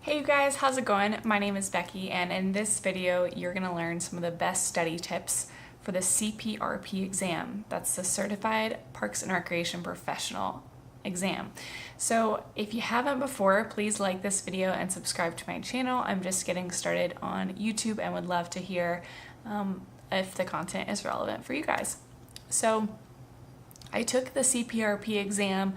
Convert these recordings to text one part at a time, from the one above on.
Hey you guys, how's it going? My name is Becky, and in this video you're going to learn some of the best study tips for the CPRP exam. That's the Certified Parks and Recreation Professional exam. So if you haven't before, please like this video and subscribe to my channel. I'm just getting started on YouTube and would love to hear if the content is relevant for you guys. So I took the CPRP exam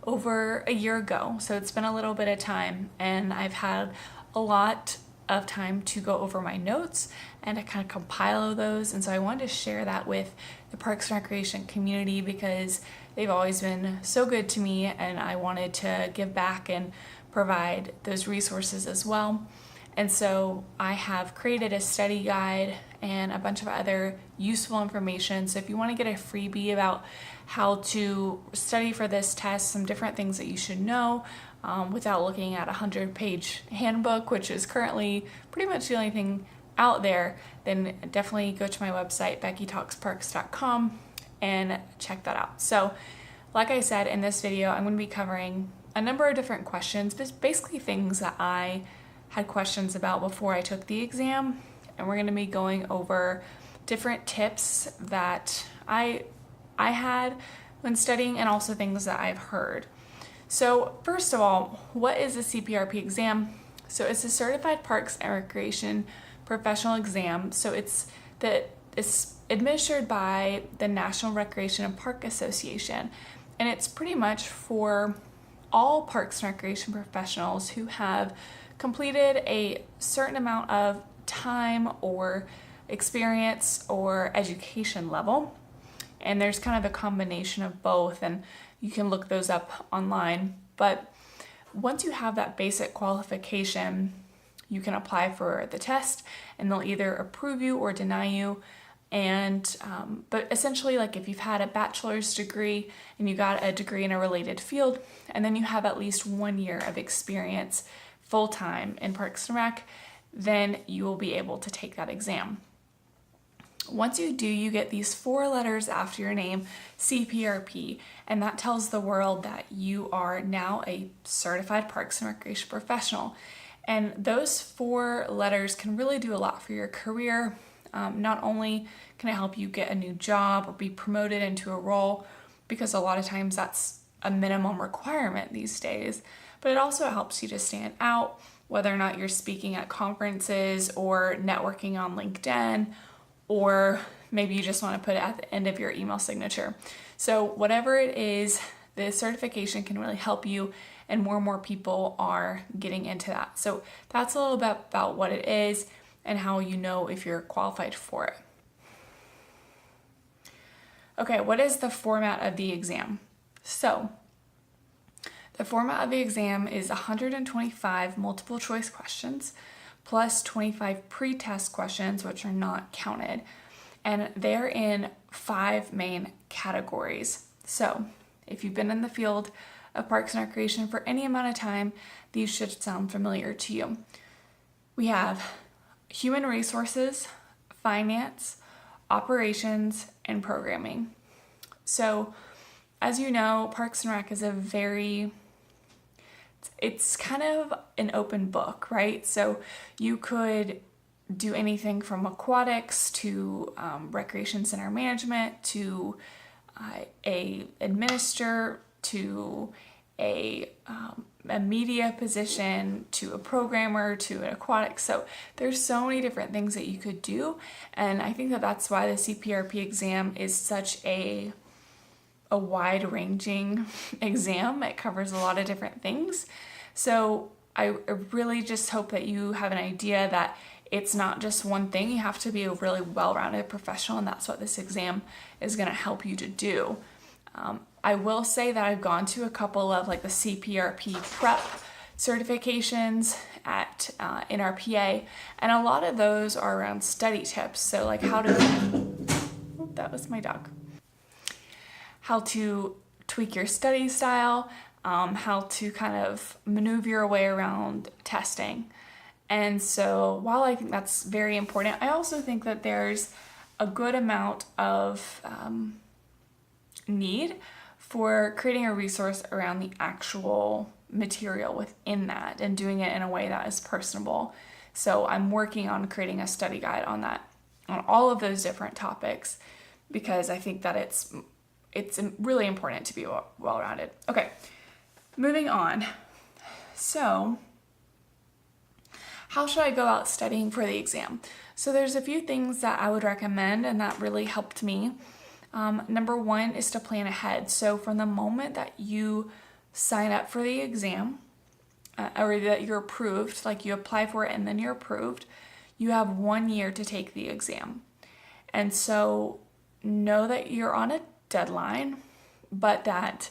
over a year ago, so it's been a little bit of time, and I've had a lot of time to go over my notes and to kind of compile those, and so I wanted to share that with the Parks and Recreation community because they've always been so good to me, and I wanted to give back and provide those resources as well. And so I have created a study guide and a bunch of other useful information. So if you want to get a freebie about how to study for this test, some different things that you should know without looking at a 100-page handbook, which is currently pretty much the only thing out there, then definitely go to my website, beckytalksparks.com, and check that out. So like I said, in this video, I'm going to be covering a number of different questions, but basically things that I had questions about before I took the exam, and we're going to be going over different tips that I had when studying and also things that I've heard. So first of all, what is the CPRP exam? So it's a Certified Parks and Recreation Professional exam. So it's administered by the National Recreation and Park Association, and it's pretty much for all parks and recreation professionals who have completed a certain amount of time or experience or education level. And there's kind of a combination of both, and you can look those up online. But once you have that basic qualification, you can apply for the test, and they'll either approve you or deny you. And but essentially, like if you've had a bachelor's degree and you got a degree in a related field, and then you have at least 1 year of experience full-time in Parks and Rec, then you will be able to take that exam. Once you do, you get these 4 letters after your name, CPRP, and that tells the world that you are now a certified Parks and Recreation professional. And those 4 letters can really do a lot for your career. Not only can it help you get a new job or be promoted into a role, because a lot of times that's a minimum requirement these days, but it also helps you to stand out, whether or not you're speaking at conferences or networking on LinkedIn, or maybe you just want to put it at the end of your email signature. So whatever it is, the certification can really help you, and more people are getting into that. So that's a little bit about what it is and how you know if you're qualified for it. Okay, what is the format of the exam? So the format of the exam is 125 multiple choice questions plus 25 pre-test questions, which are not counted. And they're in 5 main categories. So if you've been in the field of Parks and Recreation for any amount of time, these should sound familiar to you. We have human resources, finance, operations, and programming. So as you know, Parks and Rec is it's kind of an open book, right? So you could do anything from aquatics to recreation center management to a administrator to a media position to a programmer to an aquatics. So there's so many different things that you could do, and I think that that's why the CPRP exam is such a wide-ranging exam. It covers a lot of different things. So I really just hope that you have an idea that it's not just one thing. You have to be a really well-rounded professional, and that's what this exam is going to help you to do. I will say that I've gone to a couple of like the CPRP prep certifications at NRPA, and a lot of those are around study tips. So like how to, oh, that was my dog. How to tweak your study style, how to kind of maneuver your way around testing. And so while I think that's very important, I also think that there's a good amount of need for creating a resource around the actual material within that and doing it in a way that is personable. So I'm working on creating a study guide on that, on all of those different topics, because I think that it's really important to be well-rounded. Okay, moving on. So how should I go about studying for the exam? So there's a few things that I would recommend and that really helped me. Number one is to plan ahead. So from the moment that you sign up for the exam, or that you're approved, like you apply for it and then you're approved, you have 1 year to take the exam. And so know that you're on a deadline, but that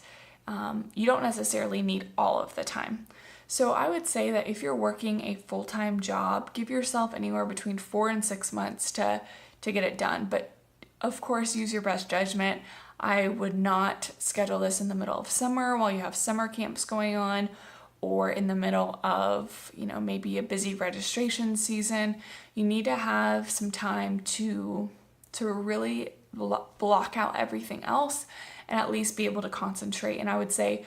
you don't necessarily need all of the time. So I would say that if you're working a full-time job, give yourself anywhere between 4 and 6 months to get it done. But of course, use your best judgment. I would not schedule this in the middle of summer while you have summer camps going on, or in the middle of, maybe a busy registration season. You need to have some time to really block out everything else and at least be able to concentrate. And I would say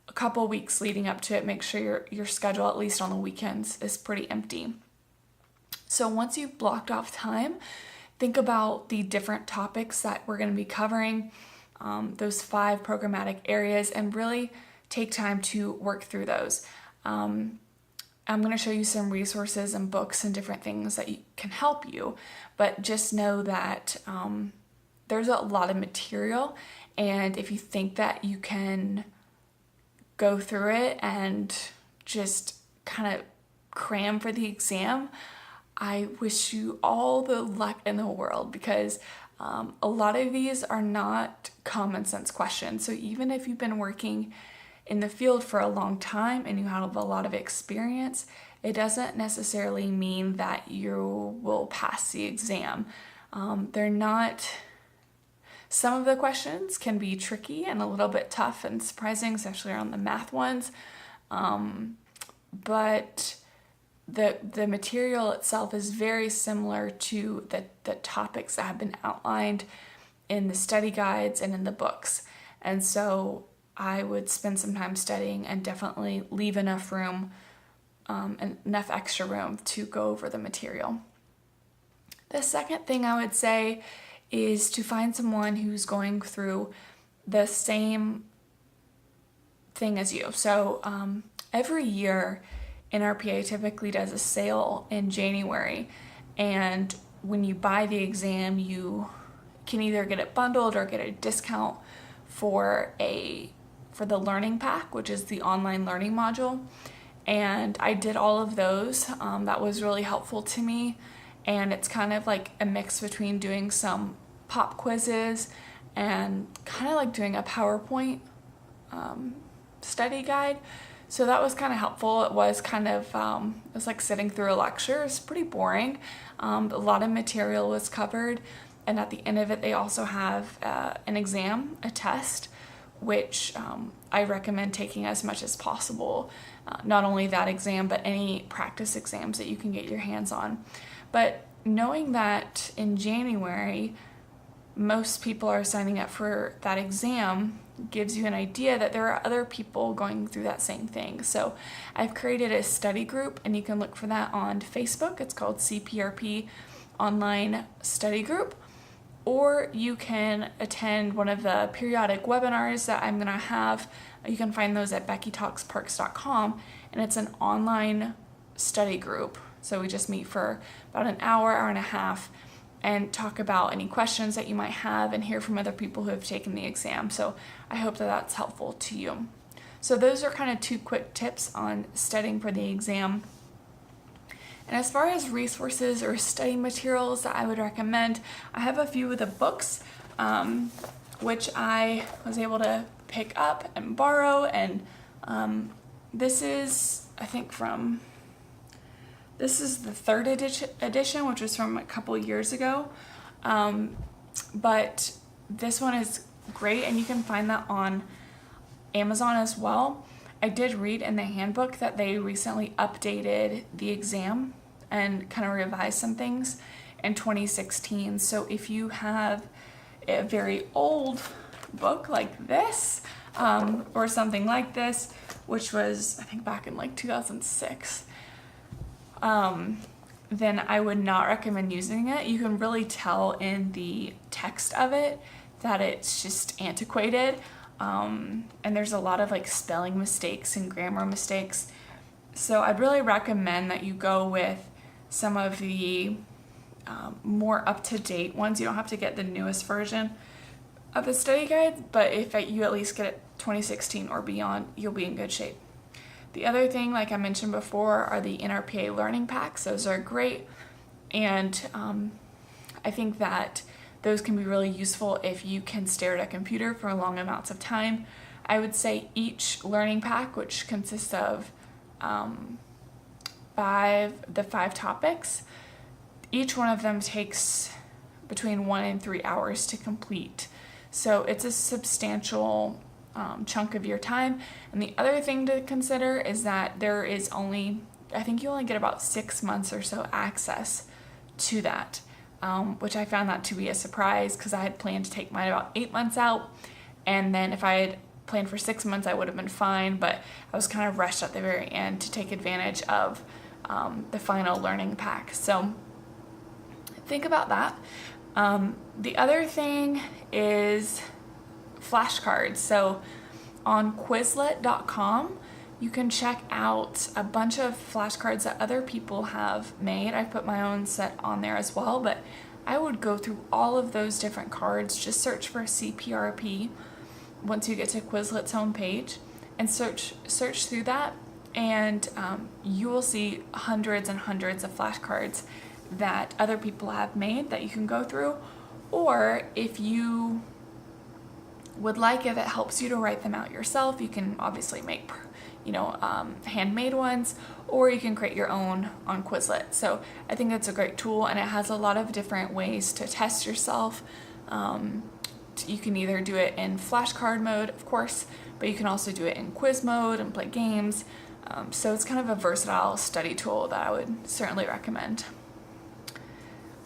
a couple weeks leading up to it, make sure your schedule, at least on the weekends, is pretty empty. So once you've blocked off time, think about the different topics that we're going to be covering, those 5 programmatic areas, and really take time to work through those. I'm going to show you some resources and books and different things that can help you, but just know that there's a lot of material, and if you think that you can go through it and just kind of cram for the exam, I wish you all the luck in the world, because a lot of these are not common sense questions. So even if you've been working in the field for a long time and you have a lot of experience, it doesn't necessarily mean that you will pass the exam. Some of the questions can be tricky and a little bit tough and surprising, especially around the math ones. But the material itself is very similar to the topics that have been outlined in the study guides and in the books. And so I would spend some time studying and definitely leave enough room, enough extra room to go over the material. The second thing I would say is to find someone who's going through the same thing as you. So every year, NRPA typically does a sale in January, and when you buy the exam, you can either get it bundled or get a discount for the learning pack, which is the online learning module. And I did all of those. That was really helpful to me, and it's kind of like a mix between doing some pop quizzes and kind of like doing a PowerPoint study guide. So that was kind of helpful. It was kind of, it was like sitting through a lecture. It's pretty boring. A lot of material was covered. And at the end of it, they also have an exam, a test, which I recommend taking as much as possible. Not only that exam, but any practice exams that you can get your hands on. But knowing that in January, most people are signing up for that exam gives you an idea that there are other people going through that same thing. So I've created a study group, and you can look for that on Facebook. It's called CPRP Online Study Group. Or you can attend one of the periodic webinars that I'm going to have. You can find those at beckytalksparks.com, and it's an online study group. So we just meet for about an hour and a half, and talk about any questions that you might have and hear from other people who have taken the exam. So I hope that that's helpful to you. So those are kind of 2 quick tips on studying for the exam. And as far as resources or study materials that I would recommend, I have a few of the books, which I was able to pick up and borrow. And this is, I think, this is the 3rd edition, which was from a couple years ago. But this one is great, and you can find that on Amazon as well. I did read in the handbook that they recently updated the exam and kind of revised some things in 2016. So if you have a very old book like this, or something like this, which was I think back in like 2006, then I would not recommend using it. You can really tell in the text of it that it's just antiquated, and there's a lot of like spelling mistakes and grammar mistakes. So I'd really recommend that you go with some of the more up-to-date ones. You don't have to get the newest version of the study guide, but if you at least get it 2016 or beyond, you'll be in good shape. The other thing, like I mentioned before, are the NRPA learning packs. Those are great, and I think that those can be really useful if you can stare at a computer for long amounts of time. I would say each learning pack, which consists of 5 topics, each one of them takes between 1 and 3 hours to complete. So it's a substantial chunk of your time. And the other thing to consider is that there is only, I think you only get about 6 months or so access to that, which I found that to be a surprise because I had planned to take mine about 8 months out. And then if I had planned for 6 months, I would have been fine, but I was kind of rushed at the very end to take advantage of the final learning pack. So think about that. The other thing is flashcards. So on Quizlet.com, you can check out a bunch of flashcards that other people have made. I put my own set on there as well, but I would go through all of those different cards. Just search for CPRP once you get to Quizlet's homepage and search through that, and you will see hundreds and hundreds of flashcards that other people have made that you can go through. Or if you would like, if it helps you to write them out yourself, you can obviously make handmade ones, or you can create your own on Quizlet. So I think that's a great tool, and it has a lot of different ways to test yourself. You can either do it in flashcard mode, of course, but you can also do it in quiz mode and play games. So it's kind of a versatile study tool that I would certainly recommend.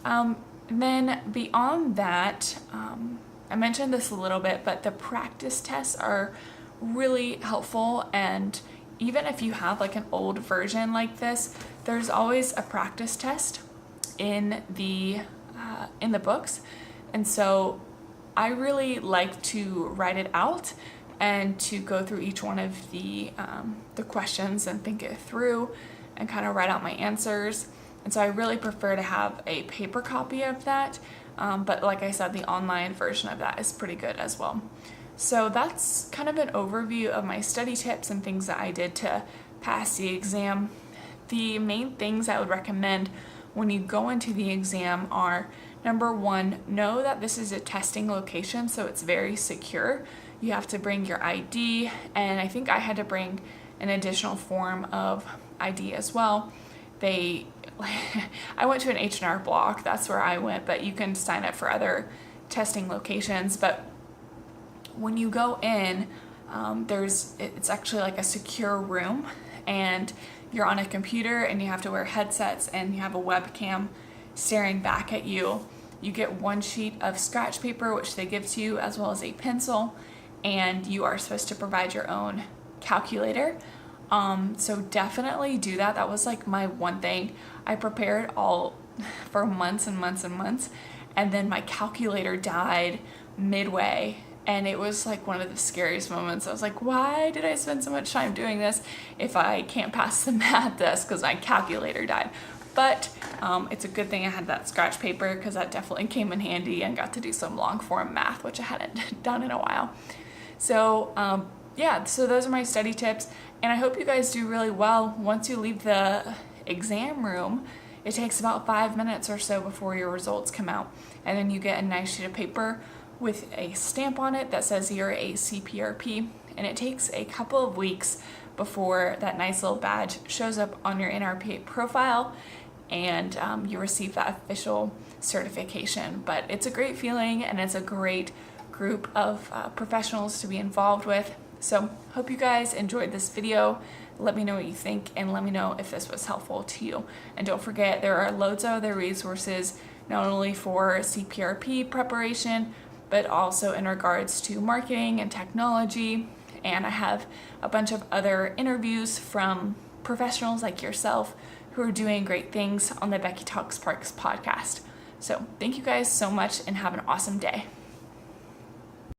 Then beyond that, I mentioned this a little bit, but the practice tests are really helpful, and even if you have like an old version like this, there's always a practice test in the books, and so I really like to write it out and to go through each one of the questions and think it through and kind of write out my answers. And so I really prefer to have a paper copy of that, but like I said, the online version of that is pretty good as well. So that's kind of an overview of my study tips and things that I did to pass the exam. The main things I would recommend when you go into the exam are, number one, know that this is a testing location, so it's very secure. You have to bring your ID, and I think I had to bring an additional form of ID as well. I went to an H&R Block, that's where I went, but you can sign up for other testing locations. But when you go in, it's actually like a secure room, and you're on a computer, and you have to wear headsets, and you have a webcam staring back at you. You get one sheet of scratch paper, which they give to you, as well as a pencil, and you are supposed to provide your own calculator. So definitely do that. That was like my one thing. I prepared all for months and months and months, and then my calculator died midway, and it was like one of the scariest moments. I was like, why did I spend so much time doing this if I can't pass the math test because my calculator died? But it's a good thing I had that scratch paper, because that definitely came in handy and got to do some long form math, which I hadn't done in a while. So yeah, so those are my study tips, and I hope you guys do really well. Once you leave the exam room, it takes about 5 minutes or so before your results come out, and then you get a nice sheet of paper with a stamp on it that says you're a CPRP, and it takes a couple of weeks before that nice little badge shows up on your NRPA profile, and you receive that official certification. But it's a great feeling, and it's a great group of professionals to be involved with. So hope you guys enjoyed this video. Let me know what you think, and let me know if this was helpful to you. And don't forget, there are loads of other resources, not only for CPRP preparation, but also in regards to marketing and technology and I have a bunch of other interviews from professionals like yourself who are doing great things on the Becky Talks Parks podcast. So thank you guys so much and have an awesome day.